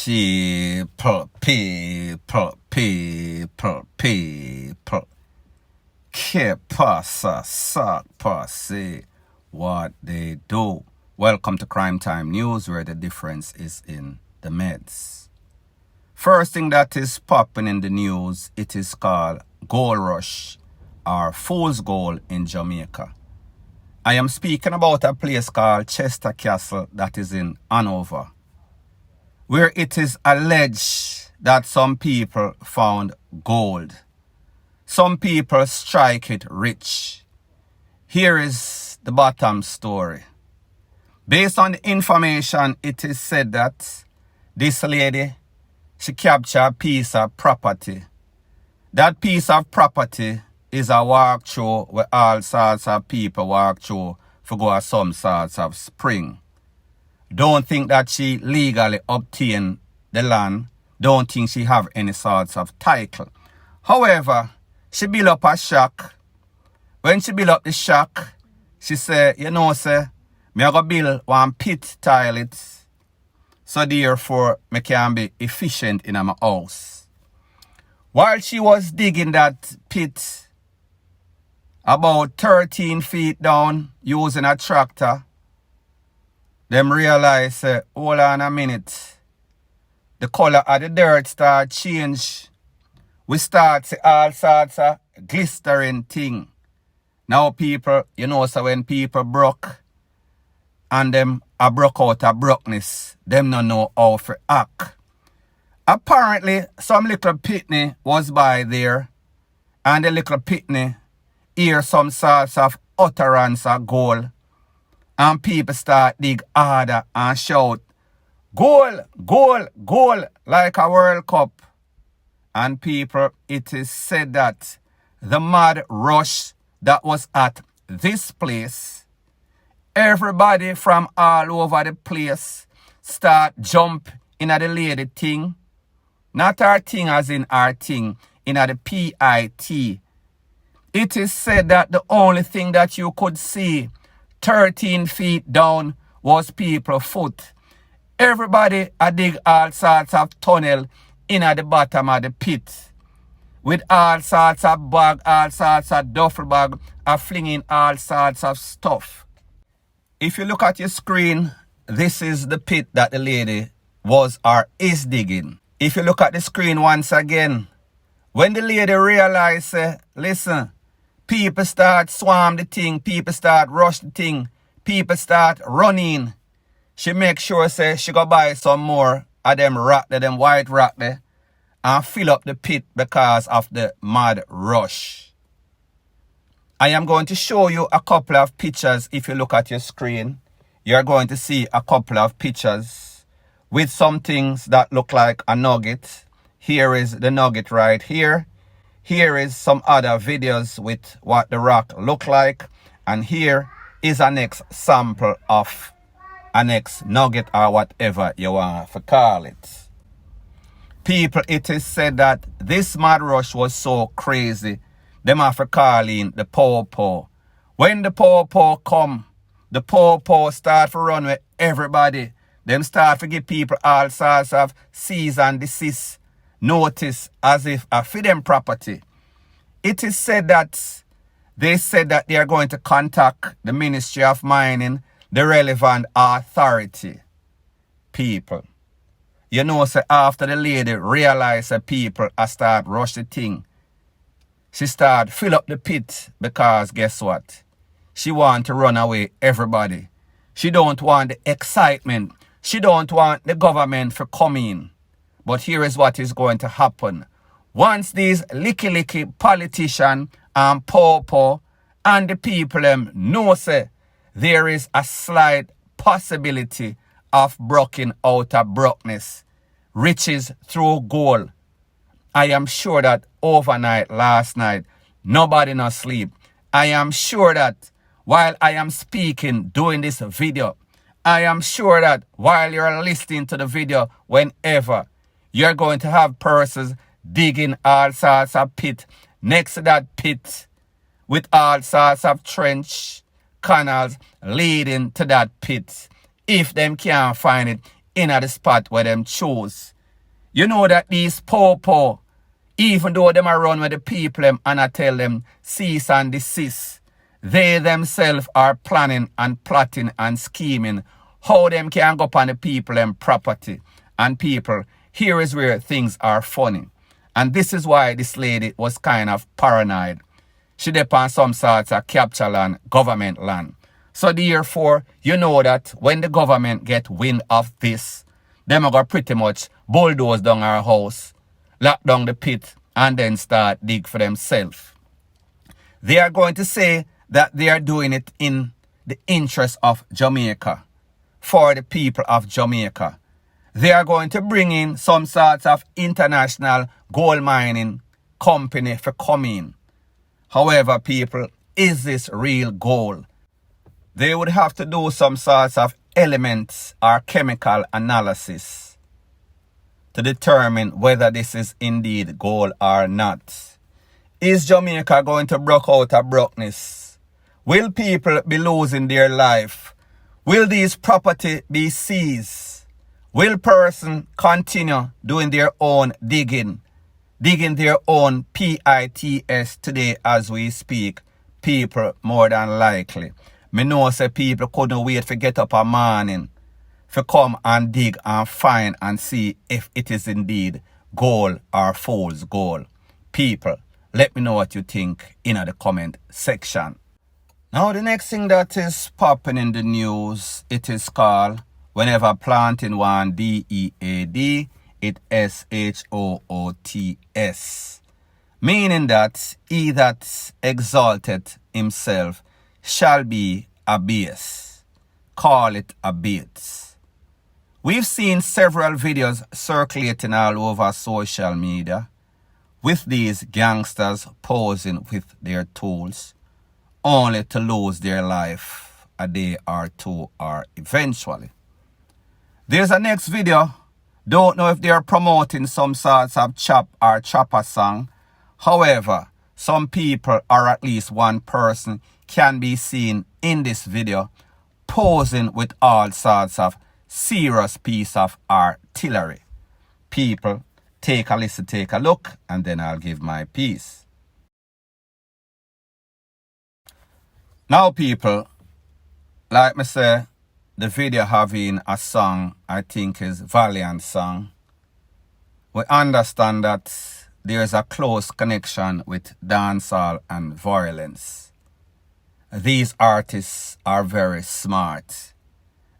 People. Que pasa, suck, pussy, what they do. Welcome to Crime Time News, where the difference is in the meds. First thing that is popping in the news, it is called Gold Rush, or Fool's Gold in Jamaica. I am speaking about a place called Chester Castle that is in Hanover, where it is alleged that some people found gold. Some people strike it rich. Here is the bottom story. Based on the information, it is said that this lady, she captured a piece of property. That piece of property is a walkthrough where all sorts of people walk through for go to some sorts of spring. Don't think that she legally obtained the land. Don't think she have any sorts of title. However, she built up a shack. When she built up the shack, she said, me I go build one pit toilet. So therefore, me can be efficient in my house. While she was digging that pit, about 13 feet down, using a tractor, them realize, hold on a minute, the color of the dirt start change. We start see all sorts of glistering thing. Now people, so when people broke, and them a broke out of brokenness, them don't know how to act. Apparently, some little pitney was by there, and the little pitney hear some sorts of utterance of gold, and people start dig harder and shout, gold, gold, gold, like a World Cup. And people, it is said that the mad rush that was at this place, everybody from all over the place start jump in at the lady thing. Not our thing as in our thing, in at the PIT. It is said that the only thing that you could see 13 feet down was people's foot. Everybody dig all sorts of tunnel in at the bottom of the pit, with all sorts of bag, all sorts of duffel bag, flinging all sorts of stuff. If you look at your screen, this is the pit that the lady was or is digging. If you look at the screen once again, when the lady realized, listen, people start swarm the thing, people start rush the thing, people start running, she make sure she go buy some more of them rock there, them white rock there, and fill up the pit because of the mad rush. I am going to show you a couple of pictures. If you look at your screen, you're going to see a couple of pictures with some things that look like a nugget. Here is the nugget right here. Here is some other videos with what the rock look like. And here is a next sample of a next nugget or whatever you want to call it. People, it is said that this mad rush was so crazy, them have to call in the po-po. When the po-po come, the po-po start to run with everybody. Them start to give people all sorts of cease and desist notice as if a for them property. It is said that they said that they are going to contact the Ministry of Mining, the relevant authority. People, after the lady realized that people start rush the thing, she start fill up the pit because guess what? She want to run away everybody. She don't want the excitement. She don't want the government to come in. But here is what is going to happen. Once these licky politician and po-po and the people know there is a slight possibility of broken out of brokenness, riches through gold. I am sure that overnight, last night, nobody not sleep. I am sure that while I am speaking, doing this video, I am sure that while you're listening to the video, whenever, you're going to have persons digging all sorts of pit next to that pit with all sorts of trench canals leading to that pit. If them can't find it in the spot where them choose. You know that these po, even though them are run with the people them and I tell them cease and desist, they themselves are planning and plotting and scheming how them can go up on the people and property. And people, here is where things are funny. And this is why this lady was kind of paranoid. She depends on some sorts of capture land, government land. So therefore, you know that when the government get wind of this, them are going to pretty much bulldoze down our house, lock down the pit, and then start dig for themselves. They are going to say that they are doing it in the interest of Jamaica, for the people of Jamaica. They are going to bring in some sorts of international gold mining company for coming. However, people, is this real gold? They would have to do some sorts of elements or chemical analysis to determine whether this is indeed gold or not. Is Jamaica going to break out of brokenness? Will people be losing their life? Will these property be seized? Will person continue doing their own digging their own PITS today as we speak? People, more than likely. Me know say people couldn't wait to get up a morning to come and dig and find and see if it is indeed gold or false gold. People, let me know what you think in the comment section. Now the next thing that is popping in the news, it is called whenever planting one DEAD, it SHOOTS. Meaning that he that exalted himself shall be abased. Call it abased. We've seen several videos circulating all over social media with these gangsters posing with their tools only to lose their life a day or two or eventually. There's a next video. Don't know if they are promoting some sorts of chop or chopper song. However, some people or at least one person can be seen in this video posing with all sorts of serious piece of artillery. People, take a listen, take a look, and then I'll give my piece. Now people, like me say, the video having a song I think is Valiant song. We understand that there is a close connection with dancehall and violence. These artists are very smart.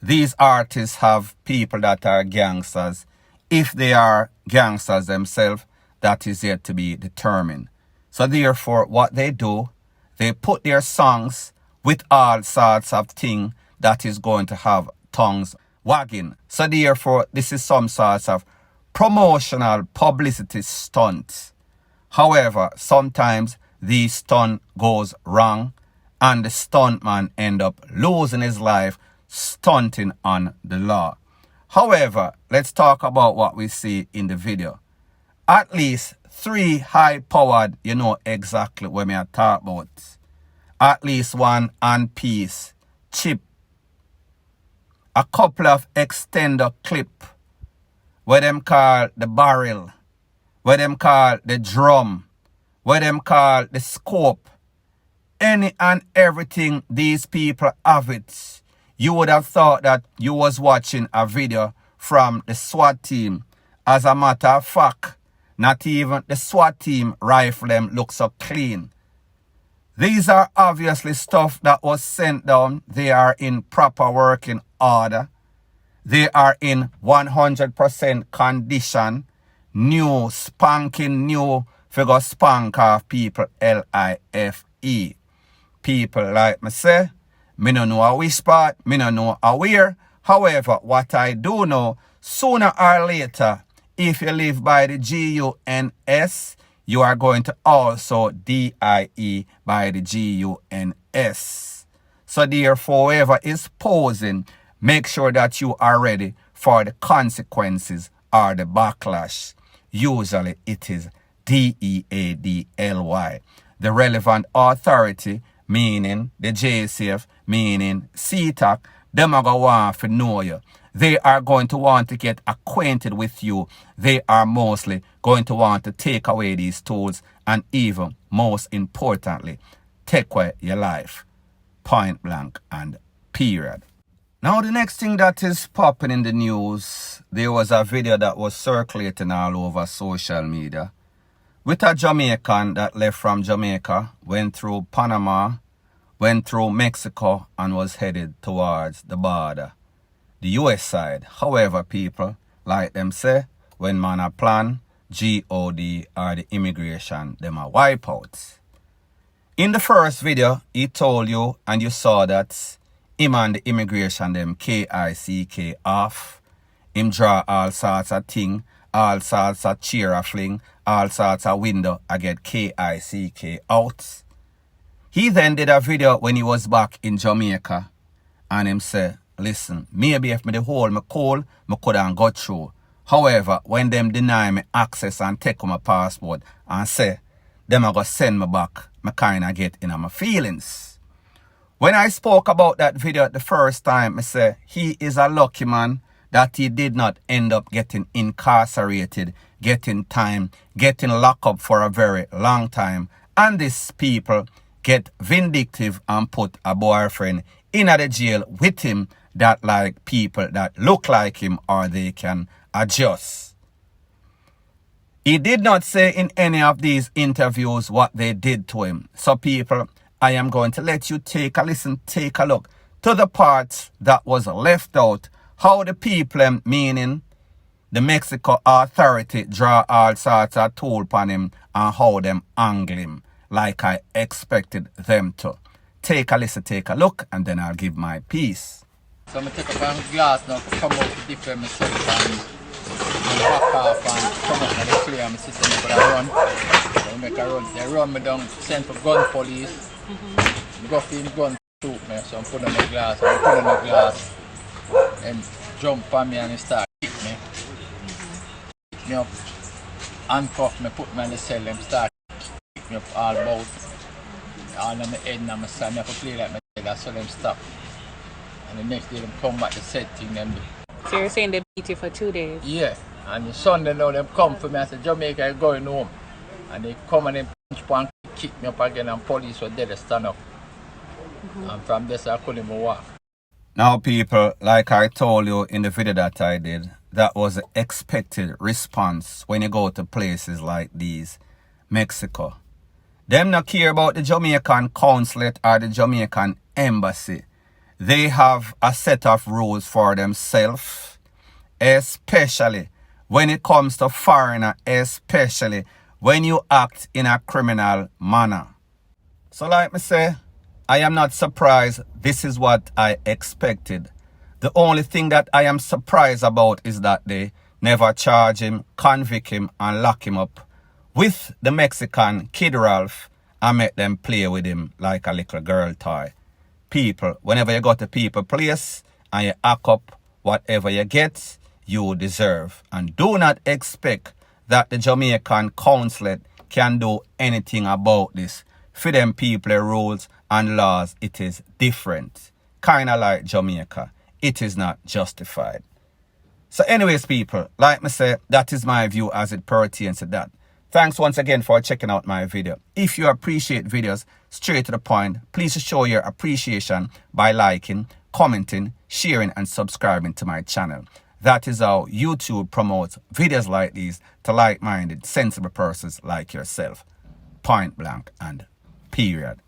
These artists have people that are gangsters. If they are gangsters themselves, that is yet to be determined. So therefore, what they do, they put their songs with all sorts of things that is going to have tongues wagging. So therefore, this is some sorts of promotional publicity stunt. However, sometimes the stunt goes wrong and the stuntman end up losing his life stunting on the law. However, let's talk about what we see in the video. At least 3 high-powered, you know exactly what I talk about. At least one handpiece, chip, a couple of extender clip, what them call the barrel, what them call the drum, what them call the scope. Any and everything these people have it. You would have thought that you was watching a video from the SWAT team. As a matter of fact, not even the SWAT team rifle them look so clean. These are obviously stuff that was sent down. They are in proper working order. They are in 100% condition. New, spanking new, figure spank off people, LIFE. People like me say, me no know a which part, me no know a where. However, what I do know, sooner or later, if you live by the GUNS, you are going to also DIE by the GUNS. So therefore, whoever is posing, make sure that you are ready for the consequences or the backlash. Usually it is DEADLY. The relevant authority, meaning the JCF, meaning CTAC, them are going to want to know you. They are going to want to get acquainted with you. They are mostly going to want to take away these tools and even, most importantly, take away your life. Point blank and period. Now the next thing that is popping in the news, there was a video that was circulating all over social media with a Jamaican that left from Jamaica, went through Panama, went through Mexico and was headed towards the border, the US side. However, people, like them say, when man a plan, G.O.D. or the immigration, them a wipe out. In the first video, he told you and you saw that him and the immigration them KICK off. Him draw all sorts of thing, all sorts of cheer a fling, all sorts of window I get KICK out. He then did a video when he was back in Jamaica and him say, listen, maybe if me the whole me cool, me could have got through. However, when them deny me access and take my passport and say, them are going to send me back, me kind of get in my feelings. When I spoke about that video the first time, I say he is a lucky man that he did not end up getting incarcerated, getting time, getting locked up for a very long time. And these people get vindictive and put a boyfriend in the jail with him that like people that look like him or they can adjust. He did not say in any of these interviews what they did to him. So people, I am going to let you take a listen, take a look to the parts that was left out. How the people, meaning the Mexico authority, draw all sorts of tool upon him and how them angle him like I expected them to. Take a listen, take a look, and then I'll give my piece. So I'm going to take up a glass now to come out to defend myself and back off and come up and clear my system for the run. So I make a run. They run me down, send for gun police. Go for him gun shoot me, so I'm putting on the glass, and jump on me and he start kick me. Pick me up, handcuff me, put me in the cell and start kick me up all about. All on my head and my side, I have to play like my head, that's so them stop. And the next day them come back to set thing them do. So you're saying they beat you for 2 days? Yeah, and the Sunday now them come for me and say Jamaica is going home. And they come and they punch and kick me up again and police were there to stand up. And from this I couldn't even walk. Now people, like I told you in the video that I did, that was the expected response when you go to places like these, Mexico. Them not care about the Jamaican consulate or the Jamaican embassy. They have a set of rules for themselves, especially when it comes to foreigner, especially when you act in a criminal manner. So like me say, I am not surprised. This is what I expected. The only thing that I am surprised about is that they never charge him, convict him and lock him up with the Mexican Kid Ralph and make them play with him like a little girl toy. People, whenever you go to people place and you act up, whatever you get, you deserve. And do not expect that the Jamaican consulate can do anything about this. For them people rules and laws, it is different. Kind of like Jamaica. It is not justified. So anyways, people, like me say, that is my view as it pertains to that. Thanks once again for checking out my video. If you appreciate videos straight to the point, please show your appreciation by liking, commenting, sharing and subscribing to my channel. That is how YouTube promotes videos like these to like-minded, sensible persons like yourself. Point blank and period.